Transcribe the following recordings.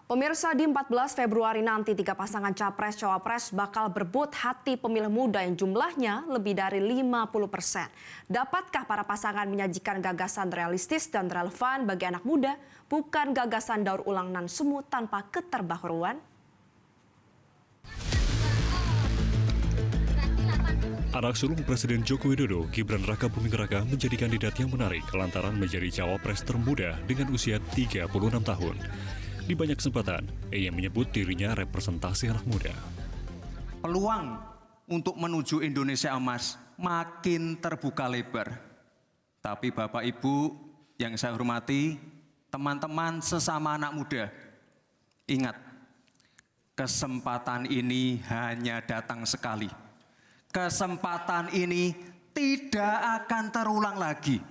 Pemirsa, di 14 Februari nanti 3 pasangan Capres-Cawapres bakal berebut hati pemilih muda yang jumlahnya lebih dari 50%. Dapatkah para pasangan menyajikan gagasan realistis dan relevan bagi anak muda, bukan gagasan daur ulang nan semu tanpa keterbaharuan? Anak sulung Presiden Joko Widodo, Gibran Rakabuming Raka menjadi kandidat yang menarik lantaran menjadi cawapres termuda dengan usia 36 tahun. Di banyak kesempatan, ia menyebut dirinya representasi anak muda. Peluang untuk menuju Indonesia emas makin terbuka lebar. Tapi Bapak Ibu yang saya hormati, teman-teman sesama anak muda, ingat, kesempatan ini hanya datang sekali. Kesempatan ini tidak akan terulang lagi.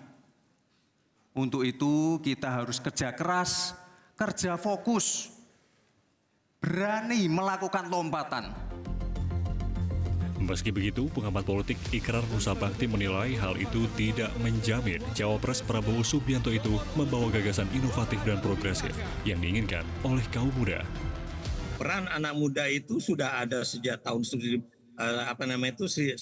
Untuk itu kita harus kerja keras, kerja fokus, berani melakukan lompatan. Meski begitu, pengamat politik Ikrar Nusa Bakti menilai hal itu tidak menjamin Cawapres Prabowo Subianto itu membawa gagasan inovatif dan progresif yang diinginkan oleh kaum muda. Peran anak muda itu sudah ada sejak tahun 1908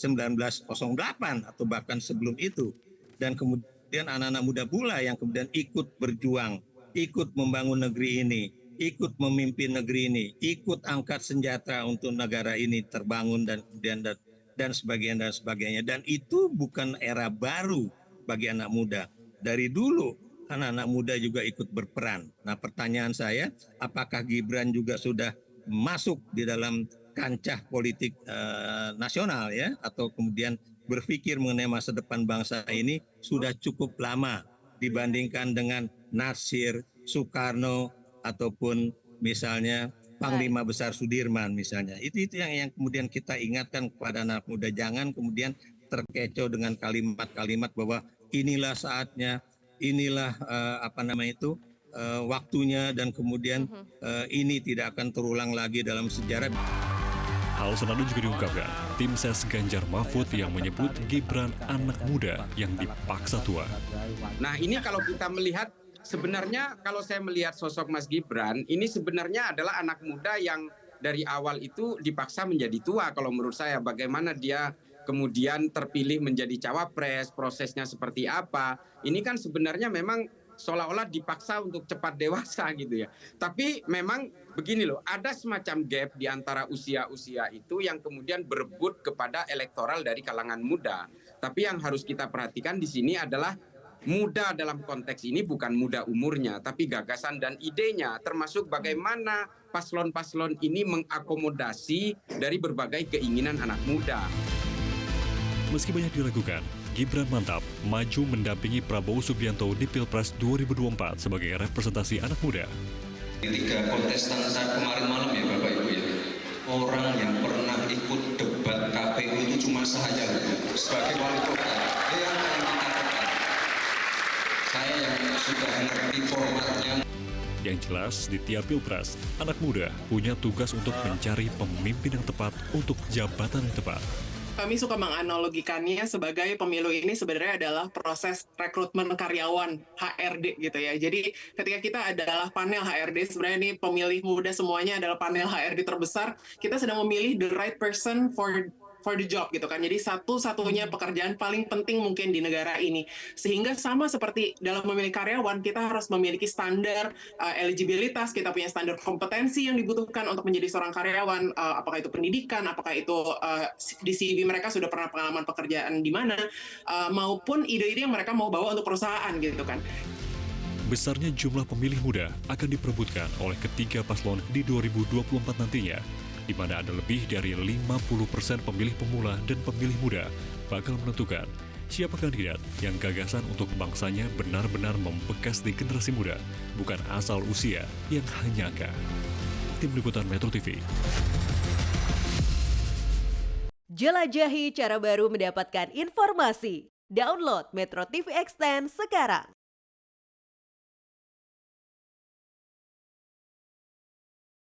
atau bahkan sebelum itu, dan kemudian anak-anak muda pula yang kemudian ikut berjuang, ikut membangun negeri ini, ikut memimpin negeri ini, ikut angkat senjata untuk negara ini terbangun dan kemudian dan sebagainya. Dan itu bukan era baru bagi anak muda. Dari dulu anak-anak muda juga ikut berperan. Nah, pertanyaan saya, apakah Gibran juga sudah masuk di dalam kancah politik nasional ya, atau kemudian berpikir mengenai masa depan bangsa ini sudah cukup lama dibandingkan dengan Natsir, Soekarno, ataupun misalnya Panglima Besar Sudirman misalnya. Itu yang kemudian kita ingatkan kepada anak muda, jangan kemudian terkecoh dengan kalimat-kalimat bahwa inilah saatnya, inilah waktunya, dan kemudian ini tidak akan terulang lagi dalam sejarah. Hal senada juga diungkapkan tim ses Ganjar Mahfud yang menyebut Gibran anak muda yang dipaksa tua. Nah, ini kalau kita melihat, sebenarnya kalau saya melihat sosok Mas Gibran, ini sebenarnya adalah anak muda yang dari awal itu dipaksa menjadi tua. Kalau menurut saya, bagaimana dia kemudian terpilih menjadi cawapres, prosesnya seperti apa. Ini kan sebenarnya memang seolah-olah dipaksa untuk cepat dewasa gitu ya. Tapi memang begini loh, ada semacam gap di antara usia-usia itu yang kemudian berebut kepada elektoral dari kalangan muda. Tapi yang harus kita perhatikan di sini adalah muda dalam konteks ini bukan muda umurnya, tapi gagasan dan idenya, termasuk bagaimana paslon-paslon ini mengakomodasi dari berbagai keinginan anak muda. Meski banyak diragukan, Gibran mantap maju mendampingi Prabowo Subianto di Pilpres 2024 sebagai representasi anak muda. 3 kontestan saat kemarin malam ya Bapak Ibu ya, orang yang pernah ikut debat KPU itu cuma saya sebagai wali kota. Yang saya yang sudah mengerti formatnya. Yang jelas, di tiap Pilpres, anak muda punya tugas untuk mencari pemimpin yang tepat untuk jabatan yang tepat. Kami suka menganalogikannya sebagai pemilu ini sebenarnya adalah proses rekrutmen karyawan HRD gitu ya. Jadi ketika kita adalah panel HRD, sebenarnya ini pemilih muda semuanya adalah panel HRD terbesar, kita sedang memilih the right person for the job gitu kan. Jadi satu-satunya pekerjaan paling penting mungkin di negara ini. Sehingga sama seperti dalam memilih karyawan, kita harus memiliki standar eligibilitas, kita punya standar kompetensi yang dibutuhkan untuk menjadi seorang karyawan, apakah itu pendidikan, apakah itu di CV mereka sudah pernah pengalaman pekerjaan di mana, maupun ide-ide yang mereka mau bawa untuk perusahaan gitu kan. Besarnya jumlah pemilih muda akan diperebutkan oleh ketiga paslon di 2024 nantinya, di mana ada lebih dari 50% pemilih pemula dan pemilih muda bakal menentukan siapa kandidat yang gagasan untuk bangsanya benar-benar membekas di generasi muda, bukan asal usia yang hanya angka. Tim Liputan Metro TV. Jelajahi cara baru mendapatkan informasi. Download Metro TV Extend sekarang.